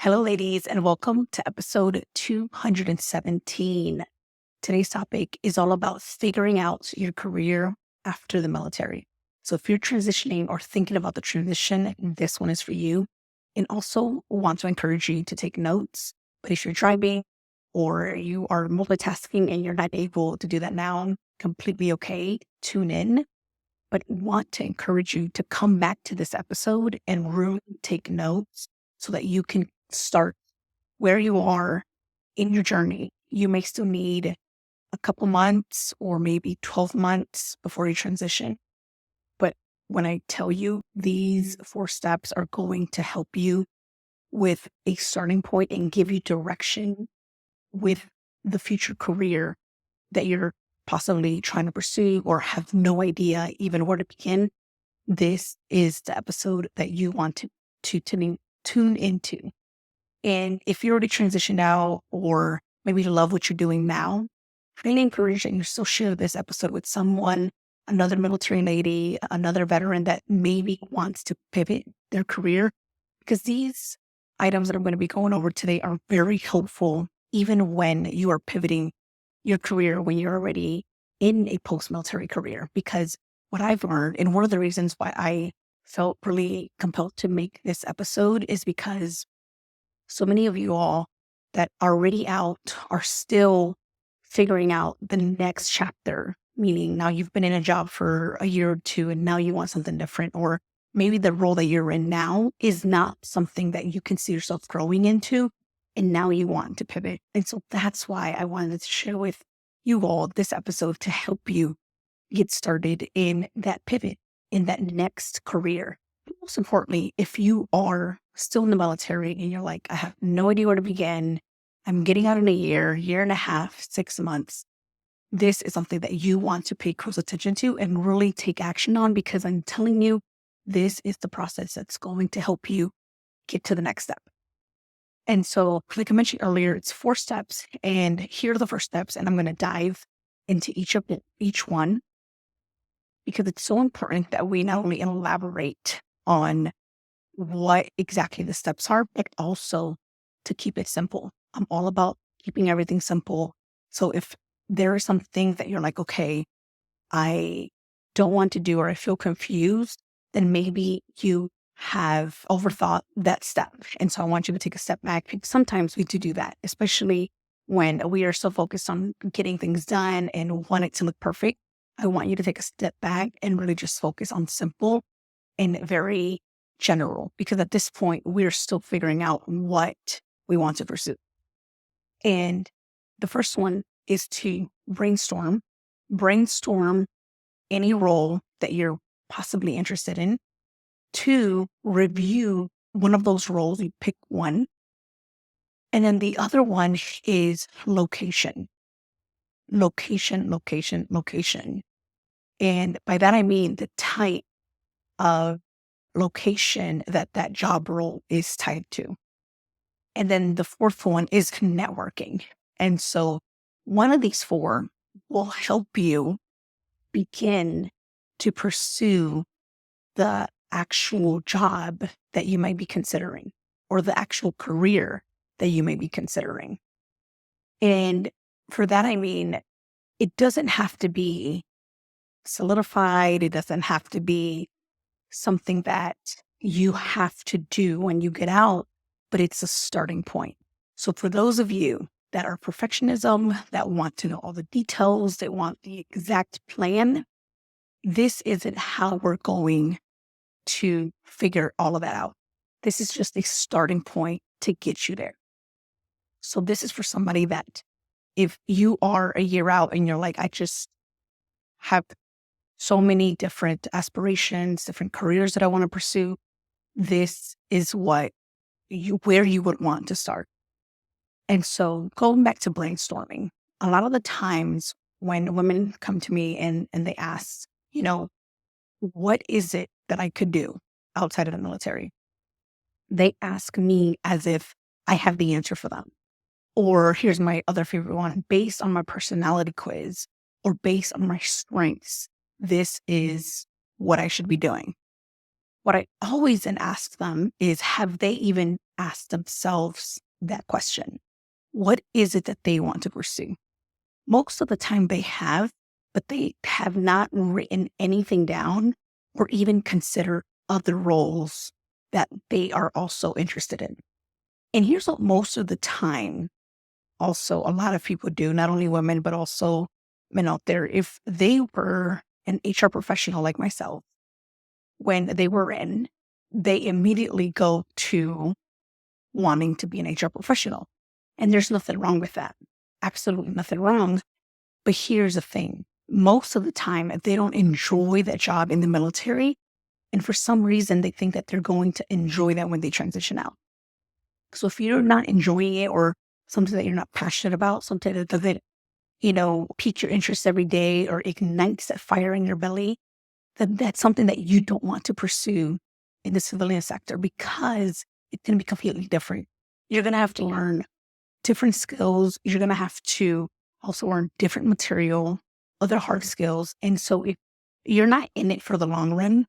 Hello, ladies, and welcome to episode 217. Today's topic is all about figuring out your career after the military. So, if you're transitioning or thinking about the transition, this one is for you. And also, want to encourage you to take notes. But if you're driving or you are multitasking and you're not able to do that now, completely okay. Tune in. But want to encourage you to come back to this episode and really take notes so that you can start where you are in your journey. You may still need a couple months or maybe 12 months before you transition. But when I tell you these 4 steps are going to help you with a starting point and give you direction with the future career that you're possibly trying to pursue or have no idea even where to begin, this is the episode that you want to tune into. And if you're already transitioned out or maybe you love what you're doing now, I encourage that you still share this episode with someone, another military lady, another veteran that maybe wants to pivot their career, because these items that I'm going to be going over today are very helpful even when you are pivoting your career when you're already in a post-military career. Because what I've learned, and one of the reasons why I felt really compelled to make this episode, is because so many of you all that are already out are still figuring out the next chapter, meaning now you've been in a job for a year or two and now you want something different, or maybe the role that you're in now is not something that you can see yourself growing into, and now you want to pivot. And so that's why I wanted to share with you all this episode to help you get started in that pivot, in that next career. But most importantly, if you are still in the military and you're like, I have no idea where to begin, I'm getting out in a year and a half, 6 months, this is something that you want to pay close attention to and really take action on, because I'm telling you, this is the process that's going to help you get to the next step. And so, like I mentioned earlier, it's 4 steps, and here are the first steps, and I'm going to dive into each one, because it's so important that we not only elaborate on what exactly the steps are, but also to keep it simple. I'm all about keeping everything simple. So if there are some things that you're like, okay, I don't want to do, or I feel confused, then maybe you have overthought that step. And so I want you to take a step back, because sometimes we do that, especially when we are so focused on getting things done and want it to look perfect. I want you to take a step back and really just focus on simple and very general, because at this point, we're still figuring out what we want to pursue. And the first one is to brainstorm any role that you're possibly interested in. To review one of those roles, you pick one. And then the other one is location. Location. And by that, I mean the type of location that that job role is tied to. And then the fourth one is networking. And so one of these 4 will help you begin to pursue the actual job that you might be considering, or the actual career that you may be considering. And for that, I mean, it doesn't have to be solidified. It doesn't have to be something that you have to do when you get out, but it's a starting point. So for those of you that are perfectionism, that want to know all the details, that want the exact plan, this isn't how we're going to figure all of that out. This is just a starting point to get you there. So this is for somebody that, if you are a year out and you're like, I just have so many different aspirations, different careers that I want to pursue, this is where you would want to start. And so going back to brainstorming, a lot of the times when women come to me and they ask, what is it that I could do outside of the military? They ask me as if I have the answer for them. Or here's my other favorite one: based on my personality quiz or based on my strengths, this is what I should be doing. What I always then ask them is, have they even ask themselves that question. What is it that they want to pursue? Most of the time they have, but they have not written anything down or even considered other roles that they are also interested in. And here's what most of the time also a lot of people do, not only women, but also men out there. If they were an HR professional like myself, when they were in, they immediately go to wanting to be an HR professional. And there's nothing wrong with that. Absolutely nothing wrong. But here's the thing. Most of the time, they don't enjoy that job in the military. And for some reason, they think that they're going to enjoy that when they transition out. So if you're not enjoying it or something that you're not passionate about, something that doesn't, pique your interest every day or ignites that fire in your belly, then that's something that you don't want to pursue in the civilian sector because it's going to be completely different. You're going to have to learn different skills. You're going to have to also learn different material, other hard skills. And so if you're not in it for the long run,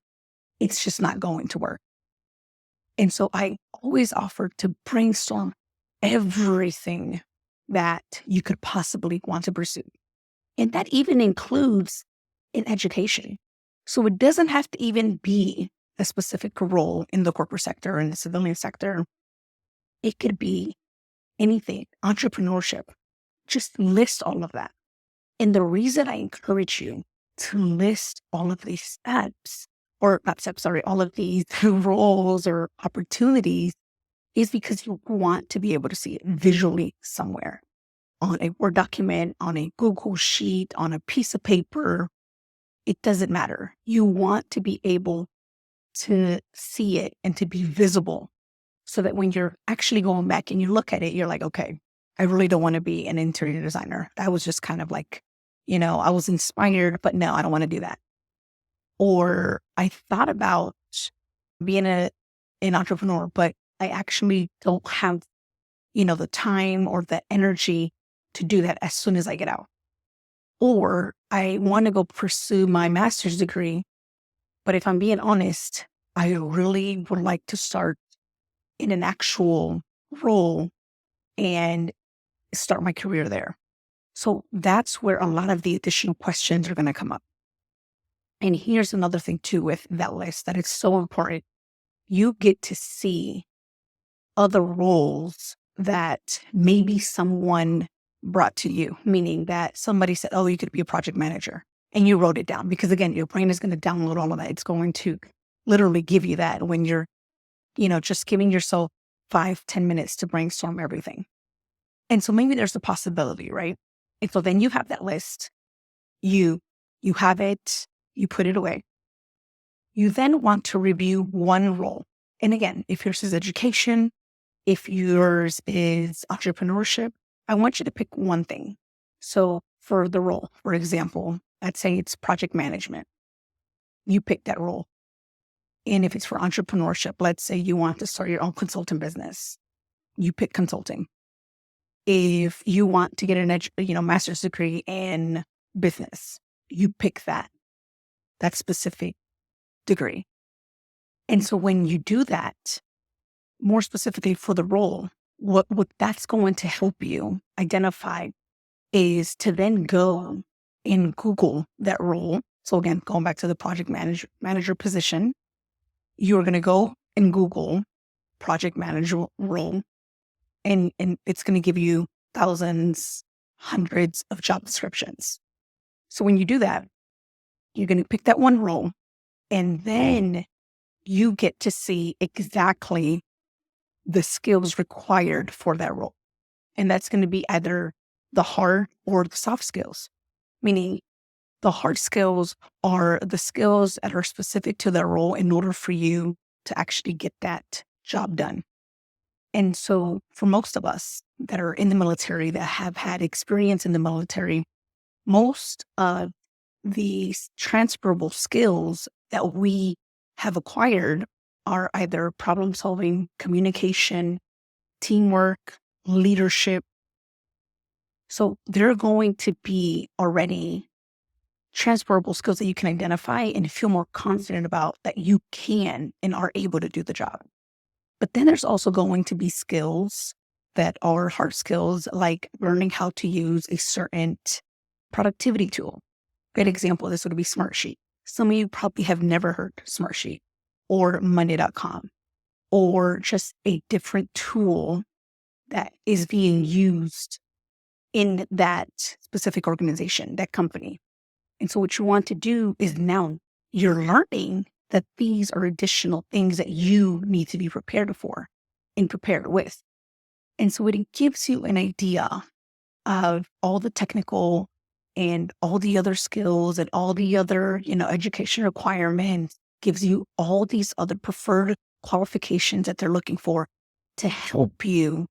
it's just not going to work. And so I always offer to brainstorm everything that you could possibly want to pursue. And that even includes in education. So it doesn't have to even be a specific role in the corporate sector or in the civilian sector. It could be anything, entrepreneurship. Just list all of that. And the reason I encourage you to list all of these steps, or not steps, sorry, all of these roles or opportunities is because you want to be able to see it visually somewhere on a Word document, on a Google sheet, on a piece of paper. It doesn't matter. You want to be able to see it and to be visible so that when you're actually going back and you look at it, you're like, okay, I really don't want to be an interior designer. That was just kind of like, I was inspired, but no, I don't want to do that. Or I thought about being an entrepreneur, but I actually don't have, the time or the energy to do that as soon as I get out. Or I want to go pursue my master's degree, but if I'm being honest, I really would like to start in an actual role and start my career there. So that's where a lot of the additional questions are going to come up. And here's another thing too with that list that is so important. You get to see other roles that maybe someone brought to you, meaning that somebody said, oh, you could be a project manager. And you wrote it down because again, your brain is going to download all of that. It's going to literally give you that when you're, just giving yourself 5-10 minutes to brainstorm everything. And so maybe there's a possibility, right? And so then you have that list, you have it, you put it away. You then want to review one role. And again, if yours is education, if yours is entrepreneurship, I want you to pick one thing. So for the role, for example, let's say it's project management. You pick that role. And if it's for entrepreneurship, let's say you want to start your own consulting business, you pick consulting. If you want to get an master's degree in business, you pick that specific degree. And so when you do that, more specifically for the role, what that's going to help you identify is to then go and Google that role. So again, going back to the project manager position, you're going to go and Google project manager role, and it's going to give you thousands, hundreds of job descriptions. So when you do that, you're going to pick that one role, and then you get to see exactly the skills required for that role. And that's going to be either the hard or the soft skills, meaning the hard skills are the skills that are specific to that role in order for you to actually get that job done. And so for most of us that are in the military, that have had experience in the military, most of these transferable skills that we have acquired are either problem solving, communication, teamwork, leadership. So they're going to be already transferable skills that you can identify and feel more confident about that you can and are able to do the job. But then there's also going to be skills that are hard skills, like learning how to use a certain productivity tool. Good example, this would be Smartsheet. Some of you probably have never heard Smartsheet or Monday.com or just a different tool that is being used in that specific organization, that company. And so what you want to do is now you're learning that these are additional things that you need to be prepared for and prepared with. And so it gives you an idea of all the technical and all the other skills and all the other, education requirements, gives you all these other preferred qualifications that they're looking for to help you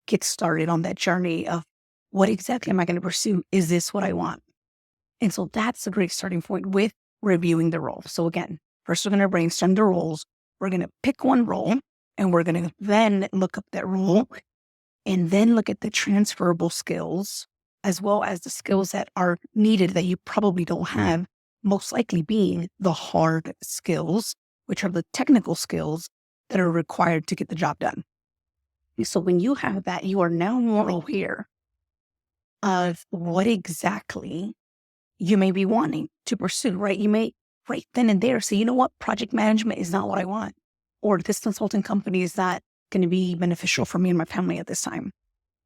get started on that journey of what exactly am I going to pursue? Is this what I want? And so that's a great starting point with reviewing the role. So again, first we're going to brainstorm the roles. We're going to pick one role and we're going to then look up that role and then look at the transferable skills as well as the skills that are needed that you probably don't have, most likely being the hard skills, which are the technical skills that are required to get the job done. So when you have that, you are now more aware of what exactly you may be wanting to pursue, right? You may right then and there say, you know what, project management is not what I want, or this consulting company is not going to be beneficial for me and my family at this time,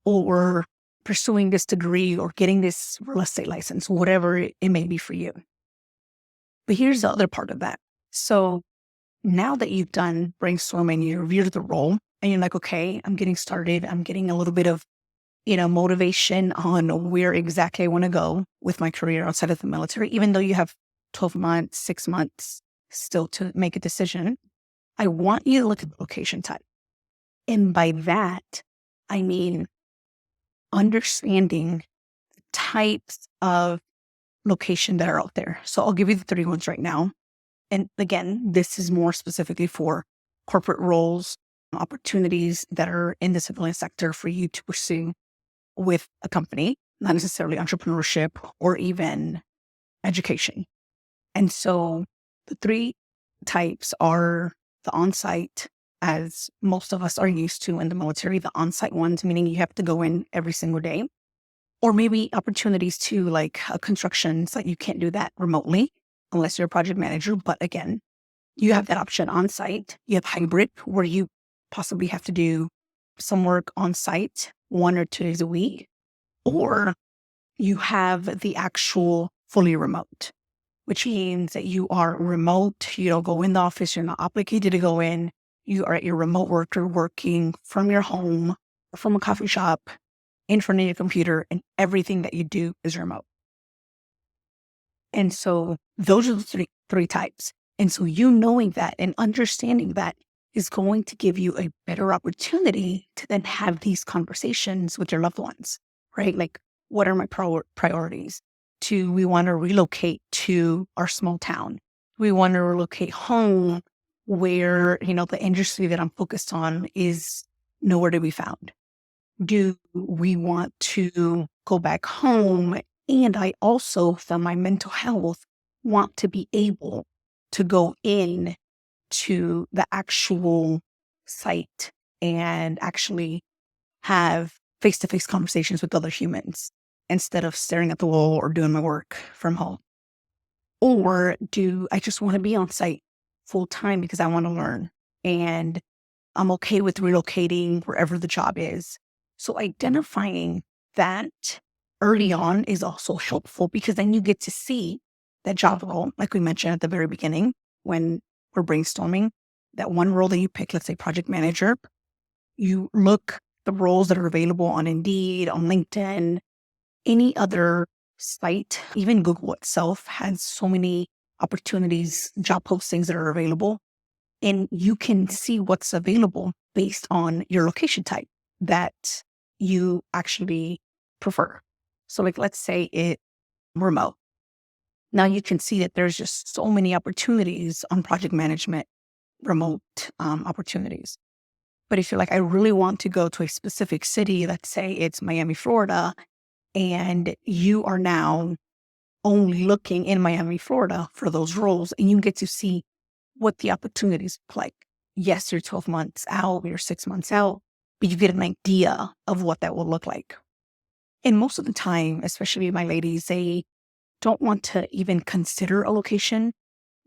or pursuing this degree or getting this real estate license, whatever it may be for you. But here's the other part of that. So now that you've done brainstorming, you reviewed the role and you're like, okay, I'm getting started. I'm getting a little bit of, motivation on where exactly I want to go with my career outside of the military, even though you have 12 months, 6 months still to make a decision. I want you to look at the location type. And by that, I mean understanding the types of location that are out there. So I'll give you the 3 ones right now. And again, this is more specifically for corporate roles, opportunities that are in the civilian sector for you to pursue with a company, not necessarily entrepreneurship or even education. And so the 3 types are the on-site, as most of us are used to in the military, the on-site ones, meaning you have to go in every single day, or maybe opportunities to like a construction site. You can't do that remotely unless you're a project manager. But again, you have that option on-site. You have hybrid where you possibly have to do some work on-site 1 or 2 days a week, or you have the actual fully remote, which means that you are remote. You don't go in the office. You're not obligated to go in. You are at your remote worker working from your home or from a coffee shop in front of your computer, and everything that you do is remote. And so those are the three types. And so you knowing that and understanding that is going to give you a better opportunity to then have these conversations with your loved ones, right? Like, what are my priorities? Do we want to relocate to our small town? We want to relocate home where, the industry that I'm focused on is nowhere to be found. Do we want to go back home? And I also, for my mental health, want to be able to go in to the actual site and actually have face-to-face conversations with other humans instead of staring at the wall or doing my work from home. Or do I just want to be on site full time because I want to learn and I'm okay with relocating wherever the job is? So identifying that early on is also helpful because then you get to see that job role, like we mentioned at the very beginning when we're brainstorming, that one role that you pick, let's say project manager, you look the roles that are available on Indeed, on LinkedIn, any other site, even Google itself has so many opportunities, job postings that are available, and you can see what's available based on your location type that you actually prefer. So like, let's say it's remote. Now you can see that there's just so many opportunities on project management, remote opportunities. But if you're like, I really want to go to a specific city, let's say it's Miami, Florida, and you are now only looking in Miami, Florida for those roles, and you get to see what the opportunities look like. yes, you're 12 months out, you're 6 months out, but you get an idea of what that will look like. And most of the time, especially my ladies, they don't want to even consider a location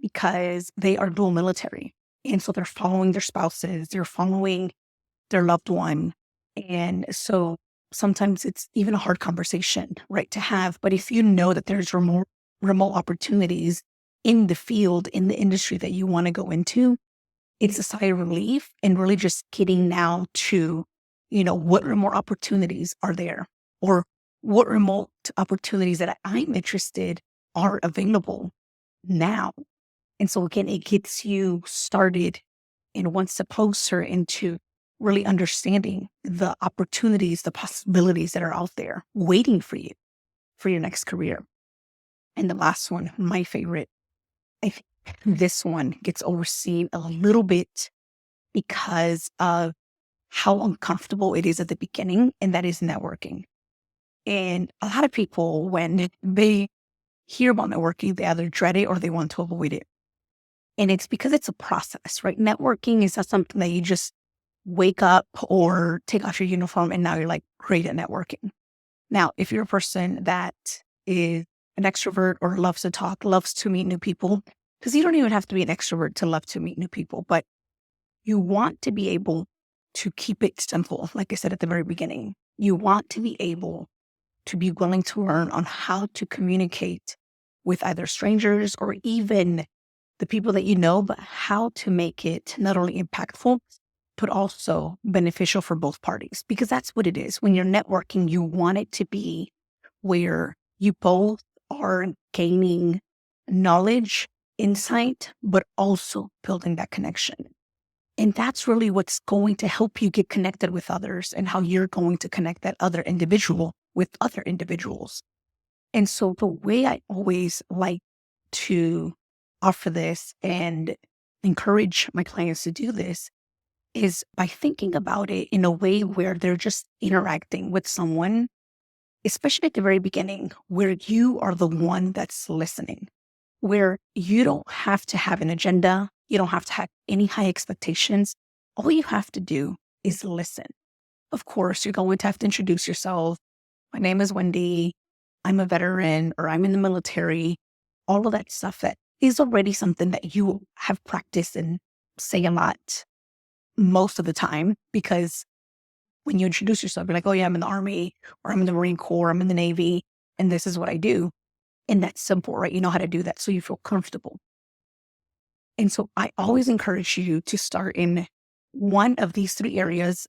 because they are dual military. And so they're following their spouses, they're following their loved one. And so sometimes it's even a hard conversation, right, to have. But if you know that there's remote opportunities in the field, in the industry that you want to go into, it's a sigh of relief and really just getting now to, what remote opportunities are there, or what remote opportunities that I'm interested are available now. And so again, it gets you started and one step closer into really understanding the opportunities, the possibilities that are out there waiting for you for your next career. And the last one, my favorite, I think this one gets overseen a little bit because of how uncomfortable it is at the beginning, and that is networking. And a lot of people, when they hear about networking, they either dread it or they want to avoid it. And it's because it's a process, right? Networking is not something that you just wake up or take off your uniform and now you're like great at networking. Now, if you're a person that is an extrovert or loves to talk, loves to meet new people, because you don't even have to be an extrovert to love to meet new people, but you want to be able to keep it simple. Like I said at the very beginning, you want to be able to be willing to learn on how to communicate with either strangers or even the people that you know, but how to make it not only impactful, but also beneficial for both parties. Because that's what it is. When you're networking, you want it to be where you both are gaining knowledge, insight, but also building that connection. And that's really what's going to help you get connected with others and how you're going to connect that other individual with other individuals. And so the way I always like to offer this and encourage my clients to do this is by thinking about it in a way where they're just interacting with someone, especially at the very beginning, where you are the one that's listening, where you don't have to have an agenda. You don't have to have any high expectations. All you have to do is listen. Of course, you're going to have to introduce yourself. My name is Wendi. I'm a veteran, or I'm in the military. All of that stuff that is already something that you have practiced and say a lot most of the time, because when you introduce yourself, you're like, oh yeah, I'm in the Army, or I'm in the Marine Corps, I'm in the Navy, and this is what I do. And that's simple, right? You know how to do that, so you feel comfortable. And so I always encourage you to start in one of these three areas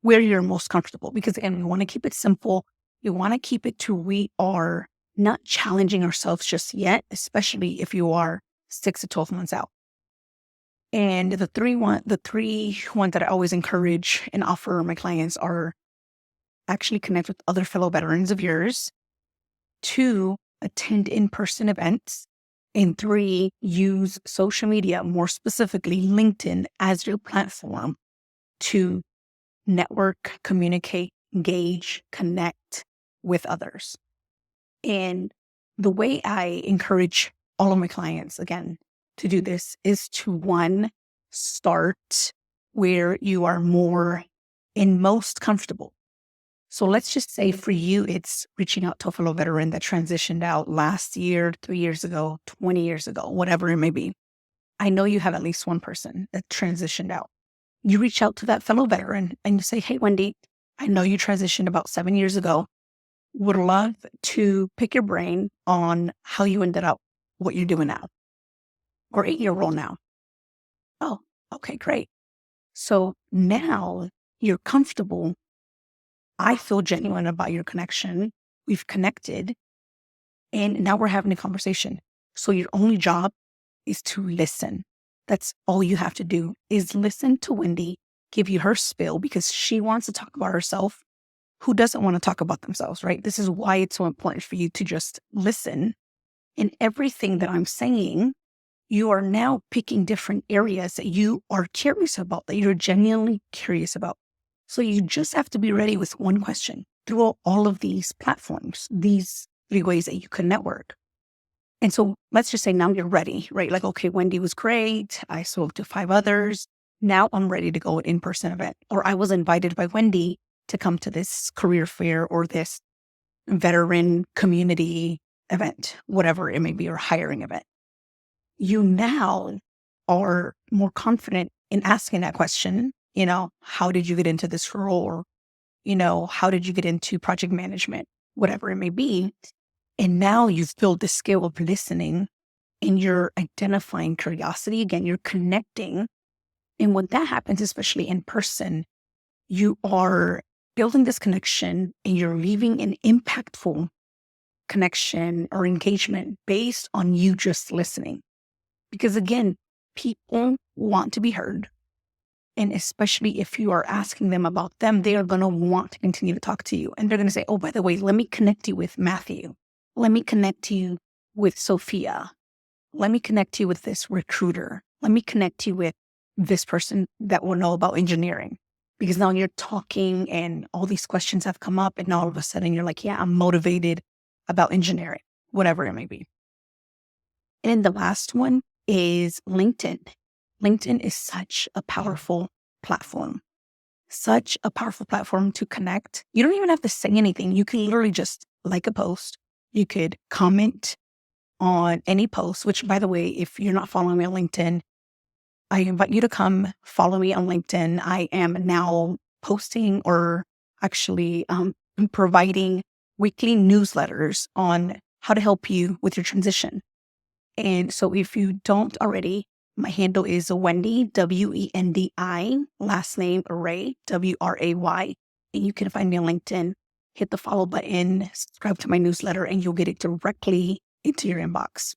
where you're most comfortable, because again, we want to keep it simple. We want to keep it to we are not challenging ourselves just yet, especially if you are 6 to 12 months out. And the three ones that I always encourage and offer my clients are actually connect with other fellow veterans of yours. 2, attend in-person events. And 3, use social media, more specifically LinkedIn, as your platform to network, communicate, engage, connect with others. And the way I encourage all of my clients, again, to do this is to, 1, start where you are more and most comfortable. So let's just say for you, it's reaching out to a fellow veteran that transitioned out last year, 3 years ago, 20 years ago, whatever it may be. I know you have at least one person that transitioned out. You reach out to that fellow veteran and you say, hey, Wendi, I know you transitioned about 7 years ago. Would love to pick your brain on how you ended up what you're doing now, or 8-year role now. Oh, okay, great. So now you're comfortable. I feel genuine about your connection. We've connected, and now we're having a conversation. So your only job is to listen. That's all you have to do, is listen to Wendi give you her spill, because she wants to talk about herself. Who doesn't want to talk about themselves, right? This is why it's so important for you to just listen. And everything that I'm saying, you are now picking different areas that you are curious about, that you're genuinely curious about. So you just have to be ready with one question through all of these platforms, these 3 ways that you can network. And so let's just say now you're ready, right? Like, okay, Wendi was great. I spoke to 5 others. Now I'm ready to go to an in-person event. Or I was invited by Wendi to come to this career fair or this veteran community event, whatever it may be, or hiring event. You now are more confident in asking that question, how did you get into this role? Or, how did you get into project management? Whatever it may be. And now you've built the skill of listening and you're identifying curiosity. Again, you're connecting. And when that happens, especially in person, you are building this connection and you're leaving an impactful connection or engagement based on you just listening. Because again, people want to be heard. And especially if you are asking them about them, they are going to want to continue to talk to you. And they're going to say, oh, by the way, let me connect you with Matthew. Let me connect you with Sophia. Let me connect you with this recruiter. Let me connect you with this person that will know about engineering. Because now you're talking and all these questions have come up and all of a sudden you're like, yeah, I'm motivated about engineering, whatever it may be. And the last one is LinkedIn. LinkedIn is such a powerful platform to connect. You don't even have to say anything. You can literally just like a post. You could comment on any post, which by the way, if you're not following me on LinkedIn, I invite you to come follow me on LinkedIn. I am now posting or actually providing weekly newsletters on how to help you with your transition. And so if you don't already, my handle is Wendi, Wendi, last name Ray, Wray. And you can find me on LinkedIn, hit the follow button, subscribe to my newsletter, and you'll get it directly into your inbox.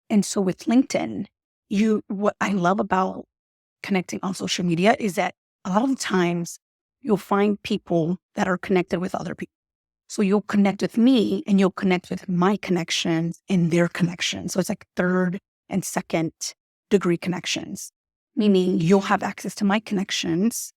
And so with LinkedIn, what I love about connecting on social media is that a lot of the times you'll find people that are connected with other people. So you'll connect with me and you'll connect with my connections and their connections. So it's like third and second degree connections, meaning you'll have access to my connections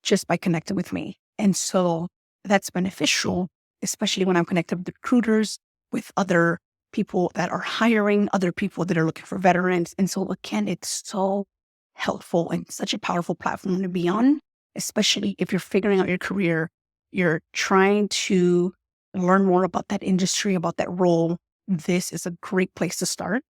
just by connecting with me. And so that's beneficial, especially when I'm connected with recruiters, with other people that are hiring, other people that are looking for veterans. And so again, it's so helpful and such a powerful platform to be on, especially if you're figuring out your career, you're trying to learn more about that industry, about that role. This is a great place to start.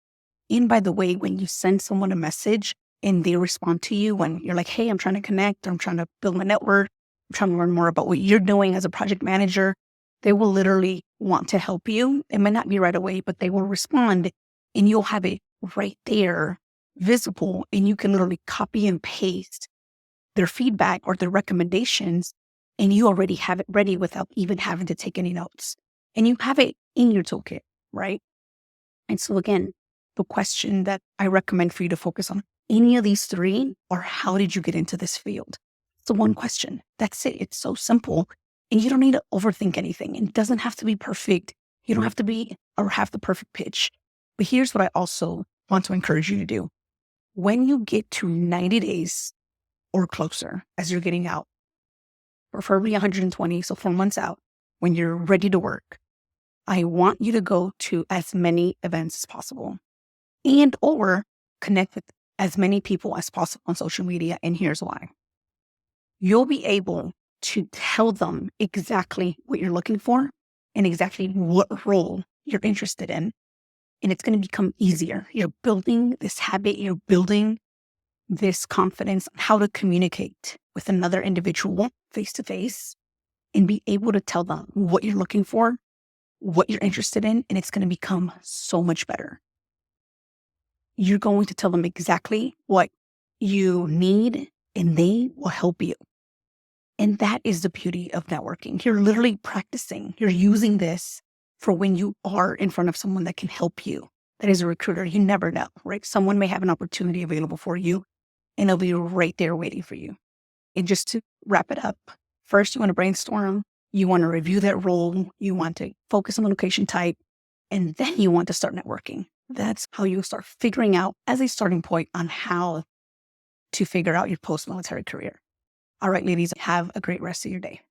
And by the way, when you send someone a message and they respond to you, when you're like, hey, I'm trying to connect, I'm trying to build my network, I'm trying to learn more about what you're doing as a project manager, they will literally want to help you. It might not be right away, but they will respond and you'll have it right there visible. And you can literally copy and paste their feedback or their recommendations. And you already have it ready without even having to take any notes. And you have it in your toolkit, right? And so again, the question that I recommend for you to focus on any of these three are, how did you get into this field? It's the one question. That's it. It's so simple. And you don't need to overthink anything. It doesn't have to be perfect. You don't have to be or have the perfect pitch. But here's what I also want to encourage you to do. When you get to 90 days or closer as you're getting out, preferably 120, so 4 months out, when you're ready to work, I want you to go to as many events as possible and or connect with as many people as possible on social media. And here's why. You'll be able to tell them exactly what you're looking for and exactly what role you're interested in. And it's going to become easier. You're building this habit. You're building this confidence on how to communicate with another individual face to face and be able to tell them what you're looking for, what you're interested in, and it's going to become so much better. You're going to tell them exactly what you need and they will help you. And that is the beauty of networking. You're literally practicing. You're using this for when you are in front of someone that can help you. That is a recruiter. You never know, right? Someone may have an opportunity available for you and it'll be right there waiting for you. And just to wrap it up, first, you want to brainstorm. You want to review that role. You want to focus on the location type. And then you want to start networking. That's how you start figuring out as a starting point on how to figure out your post-military career. All right, ladies, have a great rest of your day.